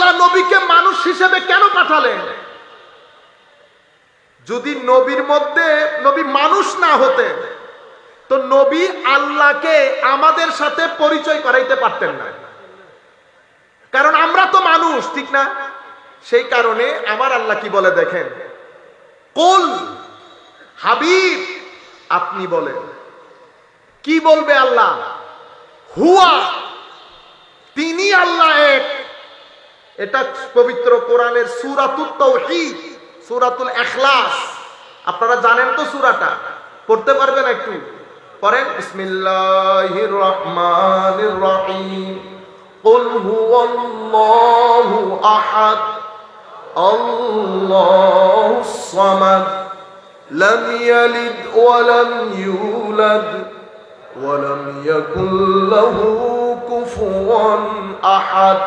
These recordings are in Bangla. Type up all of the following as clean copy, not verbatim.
আল্লাহ নবীকে মানুষ হিসেবে কেন পাঠালেন? যদি নবীর মধ্যে নবী মানুষ না হতেন তো নবী আল্লাহকে আমাদের সাথে পরিচয় করাইতে পারতেন না, কারণ আমরা তো মানুষ, ঠিক না? সেই কারণে আমার আল্লাহ কি বলে দেখেন, কুল, হাবিব আপনি বলেন। কি বলবে আল্লাহ? হুয়া, তিনি আল্লাহ এক। এটা পবিত্র কোরআনের সূরাতুত তাওহীদ, সূরাতুল ইখলাস। আপনারা জানেন তো সূরাটা, পড়তে পারবেন? একটু পড়েন। বিসমিল্লাহির রহমানির রহিম। কুল হুয়াল্লাহু আহাদ আল্লাহুস সামাদ লাম ইয়ালিদ ওয়া লাম ইউলাদ ওয়া লাম ইয়াকুল লাহু কুফুয়ান আহাদ।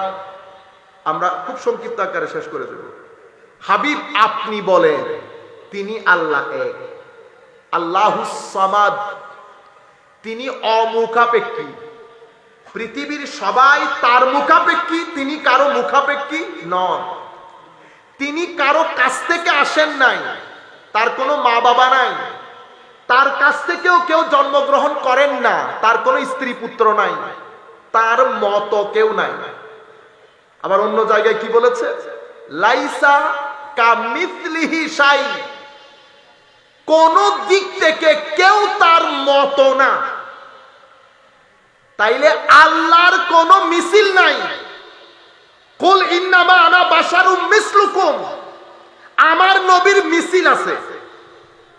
আমরা খুব সংক্ষিপ্ত আকারে শেষ করে দেব। হাবিব আপনি বলেন তিনি আল্লাহ এক। আল্লাহুস সামাদ, তিনি অমুখাপেক্ষী। পৃথিবীর সবাই তার মুখাপেক্ষী, তিনি কারো মুখাপেক্ষী নন। তিনি কারো কাছ থেকে আসেন নাই, তার কোনো মা বাবা নাই, তার কাছ থেকেও কেউ জন্মগ্রহণ করেন না, তার কোনো স্ত্রী পুত্র নাই, তার মত কেউ নাই। আবার অন্য জায়গায় কি বলেছে? লাইসা কামিথলিহি শাই, কোন দিক থেকে কেউ তার মত না। তাইলে আল্লাহর কোন মিছিল নাই। কুল ইন্নামা আনা বাশারুম মিসলুকুম, আমার নবীর মিছিল আছে।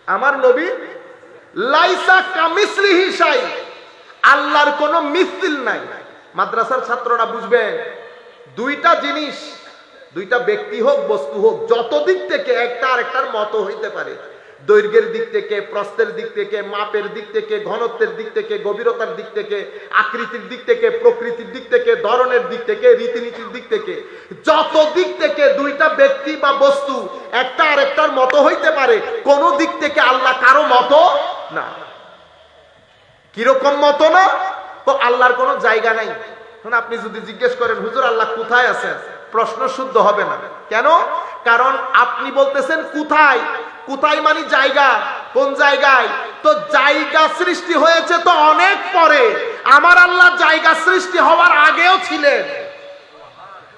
আমার নবী লাইসা কামিসলিহি শাই, আল্লাহর কোন মিছিল নাই। মাদ্রাসার ছাত্ররা বুঝবে, দুইটা জিনিস, দুইটা ব্যক্তি হোক বস্তু হোক, যত দিক থেকে একটা আরেকটার মতো হইতে পারে, দৈর্ঘ্যের দিক থেকে, প্রস্থের দিক থেকে, মাপের দিক থেকে, ঘনত্বের দিক থেকে, গভীরতার দিক থেকে, আকৃতির দিক থেকে, প্রকৃতির দিক থেকে, ধরনের দিক থেকে, রীতিনীতির দিক থেকে, যত দিক থেকে দুইটা ব্যক্তি বা বস্তু একটা আরেকটার মতো হইতে পারে, কোন দিক থেকে আল্লাহ কারো মতো না। কিরকম মতো না? তো আল্লাহর কোনো জায়গা নাই। আপনি যদি জিজ্ঞেস করেন হুজুর আল্লাহ কোথায় আছেন, প্রশ্ন শুদ্ধ হবে না। কেন? কারণ আপনি বলতেছেন কোথায়, কোথায় মানে জায়গা, কোন জায়গায়? তো জায়গা সৃষ্টি হয়েছে তো অনেক পরে, আমার আল্লাহ জায়গা সৃষ্টি হওয়ার আগেও ছিলেন।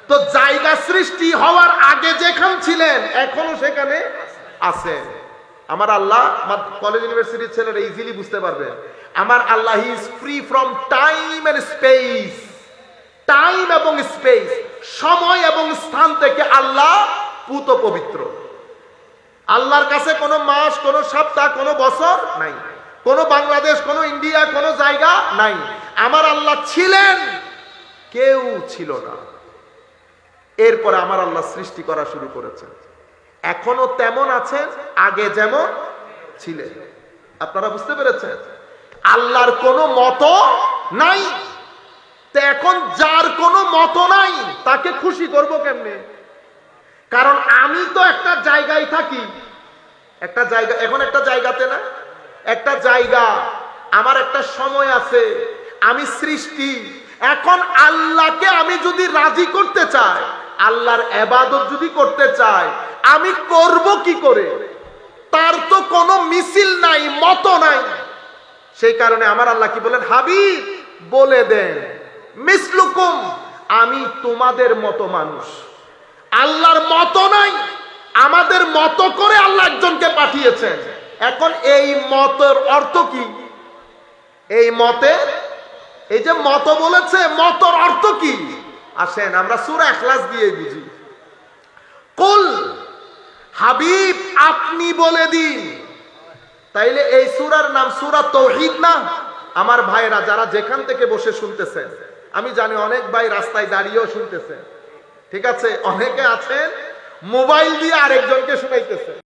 তো জায়গা সৃষ্টি হওয়ার আগে যেখানে ছিলেন এখনো সেখানে আছেন। আমার আল্লাহ, কলেজ ইউনিভার্সিটির ছেলেরা ইজিলি বুঝতে পারবে, আমার Allah he is free from time and space. Time এবং স্পেস, সময় এবং স্থান থেকে আল্লাহ পুত পবিত্র। আল্লাহর কাছে কোনো মাস, কোনো সপ্তাহ, কোনো বছর নাই, কোনো বাংলাদেশ, কোনো ইন্ডিয়া, কোনো জায়গা নাই। আমার আল্লাহ ছিলেন, কেউ ছিল না। এরপরে আমার আল্লাহ সৃষ্টি করা শুরু করেছেন, এখনো তেমন আছেন, আগে যেমন ছিলেন। আপনারা বুঝতে পেরেছেন? আল্লাহর কোনো মত নাই। তো এখন যার কোনো মত নাই তাকে খুশি করব কেমনে? কারণ আমি তো একটা জায়গায় থাকি, একটা জায়গা, এখন একটা জায়গাতে না, একটা জায়গা, আমার একটা সময় আছে, আমি সৃষ্টি। এখন আল্লাহকে আমি যদি রাজি করতে চাই, আল্লাহর ইবাদত যদি করতে চাই, আমি করব কি করে? তার তো কোনো মিছিল নাই, মত নাই। সেই কারণে আমার আল্লাহ কি বলেন? হাবিব বলে দেন মিসলুকুম, আমি তোমাদের মতো মানুষ। আল্লাহর মত নাই, আমাদের মতো করে আল্লাহ একজনকে পাঠিয়েছেন। এখন এই মতের অর্থ কি? এই মতে, এই যে মত বলেছে, মতর অর্থ কি? আসেন আমরা সূরা ইখলাস দিয়ে বুঝি। কুল, হাবিব আপনি বলে দিন। তাইলে এই সূরার নাম সূরা তাওহীদ না? আমার ভাইরা যারা যেখান থেকে বসে শুনতেছেন, আমি জানি অনেক ভাই রাস্তায় দাঁড়িয়েও শুনতেছেন, ঠিক আছে? অনেকে আছেন মোবাইল দিয়ে আরেকজনকে শুনাইতেছে।